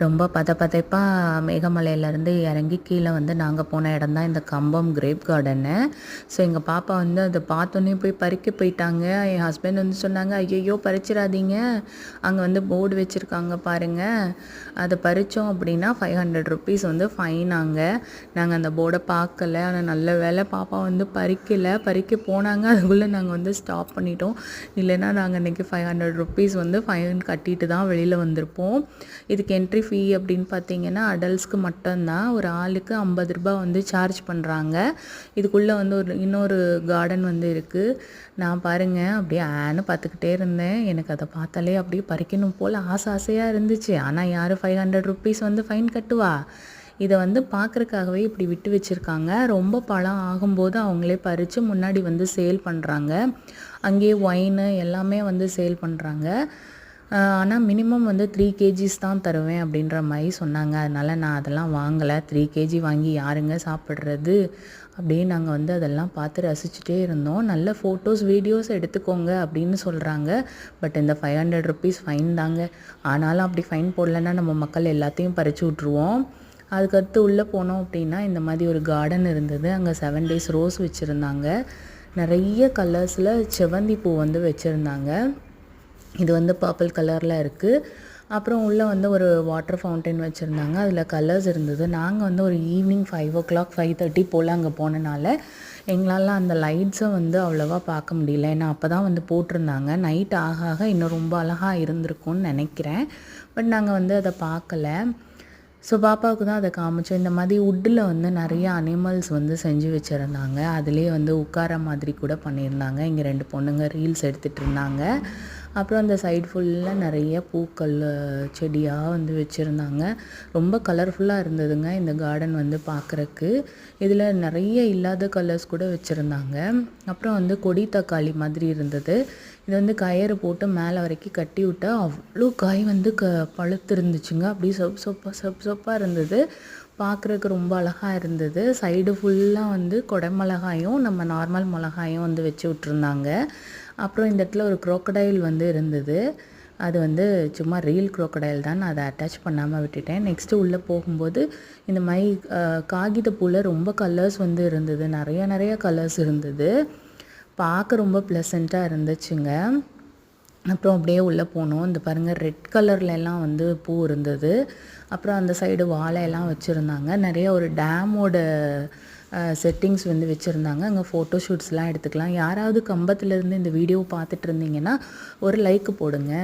ரொம்ப பதைப்பதைப்பாக மேகமலையிலேருந்து இறங்கி கீழே வந்து நாங்கள் போன இடம் தான் இந்த கம்பம் கிரேப் கார்டனு. ஸோ எங்கள் பாப்பா வந்து அதை பார்த்தோன்னே போய் பறிக்க போயிட்டாங்க. என் ஹஸ்பண்ட் வந்து சொன்னாங்க, ஐயையோ பறிச்சிடாதீங்க, அங்கே வந்து போர்டு வச்சுருக்காங்க பாருங்கள், அதை பறித்தோம் அப்படின்னா 500 ருபீஸ் வந்து ஃபைனாங்க. நாங்கள் அந்த போர்டை பார்க்கல, ஆனால் நல்ல வேலை பாப்பா வந்து பறிக்க போனாங்க, அதுக்குள்ளே நாங்கள் வந்து ஸ்டாப் பண்ணிட்டோம். இல்லைன்னா நாங்கள் இன்றைக்கி 500 ருபீஸ் வந்து ஃபைன் கட்டிட்டு தான் வெளியில் வந்திருப்போம். இதுக்கு என்ட்ரி ஃபீ அப்படின்னு பார்த்தீங்கன்னா அடல்ட்ஸ்க்கு மட்டும்தான், ஒரு ஆளுக்கு 50 ரூபாய் வந்து சார்ஜ் பண்ணுறாங்க. இதுக்குள்ளே வந்து இன்னொரு கார்டன் வந்து இருக்குது. நான் பாருங்கள் அப்படியே ஆன்னு பார்த்துக்கிட்டே இருந்தேன். எனக்கு அதை பார்த்தாலே அப்படியே பறிக்கணும் போல் ஆசையாக இருந்துச்சு. ஆனால் யார் 500 ருபீஸ் வந்து ஃபைன் கட்டுவா? இதை வந்து பார்க்குறக்காகவே இப்படி விட்டு வச்சுருக்காங்க. ரொம்ப பழம் ஆகும்போது அவங்களே பறித்து முன்னாடி வந்து சேல் பண்ணுறாங்க. அங்கேயே ஒயின் எல்லாமே வந்து சேல் பண்ணுறாங்க. ஆனால் மினிமம் வந்து 3 கேஜிஸ் தான் தருவேன் அப்படின்ற மாதிரி சொன்னாங்க. அதனால் நான் அதெல்லாம் வாங்கலை. 3 கேஜி வாங்கி யாருங்க சாப்பிட்றது அப்படியே நாங்கள் வந்து அதெல்லாம் பார்த்து ரசிச்சுட்டே இருந்தோம். நல்ல ஃபோட்டோஸ் வீடியோஸ் எடுத்துக்கோங்க அப்படின்னு சொல்கிறாங்க. பட் இந்த 500 ருபீஸ் ஃபைன் தாங்க. ஆனாலும் அப்படி ஃபைன் போடலைன்னா நம்ம மக்கள் எல்லாத்தையும் பறித்து விட்ருவோம். அதுக்கடுத்து உள்ளே போனோம் அப்படின்னா இந்த மாதிரி ஒரு கார்டன் இருந்தது. அங்கே 7 டேஸ் ரோஸ் வச்சுருந்தாங்க. நிறைய கலர்ஸில் செவ்வந்தி பூ வந்து வச்சுருந்தாங்க. இது வந்து பர்பிள் கலரில் இருக்குது. அப்புறம் உள்ளே வந்து ஒரு வாட்டர் ஃபவுண்டைன் வச்சுருந்தாங்க. அதில் கலர்ஸ் இருந்தது. நாங்கள் வந்து ஒரு ஈவினிங் 5 o'clock 5:30 போல் அங்கே போனனால எங்களால் அந்த லைட்ஸை வந்து அவ்வளோவா பார்க்க முடியல. ஏன்னா அப்போ தான் வந்து போட்டிருந்தாங்க. நைட் ஆக இன்னும் ரொம்ப அழகாக இருந்திருக்கும்னு நினைக்கிறேன். பட் நாங்கள் வந்து அதை பார்க்கல. ஸோ பாப்பாவுக்கு தான் அதை காமிச்சோம். இந்த மாதிரி வுட்டில் வந்து நிறைய அனிமல்ஸ் வந்து செஞ்சு வச்சுருந்தாங்க. அதுலேயே வந்து உட்கார மாதிரி கூட பண்ணியிருந்தாங்க. இங்கே 2 பொண்ணுங்க ரீல்ஸ் எடுத்துகிட்டு இருந்தாங்க. அப்புறம் அந்த சைடு ஃபுல்லாக நிறைய பூக்கள் செடியாக வந்து வச்சுருந்தாங்க. ரொம்ப கலர்ஃபுல்லாக இருந்ததுங்க இந்த கார்டன் வந்து பார்க்குறக்கு. இதில் நிறைய இல்லாத கலர்ஸ் கூட வச்சுருந்தாங்க. அப்புறம் வந்து கொடி தக்காளி மாதிரி இருந்தது. இது வந்து கயிறு போட்டு மேலே வரைக்கும் கட்டி விட்டால் அவ்வளோ காய் வந்து பழுத்து இருந்துச்சுங்க. அப்படியே சொப்பாக இருந்தது. பார்க்குறக்கு ரொம்ப அழகாக இருந்தது. சைடு ஃபுல்லாக வந்து கொடைமிளகாயும் நம்ம நார்மல் மிளகாயும் வந்து வச்சு விட்ருந்தாங்க. அப்புறம் இந்த இடத்துல ஒரு குரோக்கடைல் வந்து இருந்தது. அது வந்து சும்மா ரியல் குரோக்கடைல் தான், நான் அதை அட்டாச் பண்ணாமல் விட்டுட்டேன். நெக்ஸ்ட்டு உள்ளே போகும்போது இந்த மாதிரி காகிதப்பூவில் ரொம்ப கலர்ஸ் வந்து இருந்தது. நிறைய கலர்ஸ் இருந்தது. பார்க்க ரொம்ப ப்ளசண்ட்டாக இருந்துச்சுங்க. அப்புறம் அப்படியே உள்ளே போனோம். இந்த பாருங்கள் ரெட் கலர்லலாம் வந்து பூ இருந்தது. அப்புறம் அந்த சைடு வாழையெல்லாம் வச்சுருந்தாங்க. நிறைய ஒரு டேமோட செட்டிங்ஸ் வந்து வச்சுருந்தாங்க. அங்கே ஃபோட்டோ ஷூட்ஸ்லாம் எடுத்துக்கலாம். யாராவது கம்பத்துலேருந்து இந்த வீடியோ பார்த்துட்டு இருந்தீங்கன்னா ஒரு லைக் போடுங்க.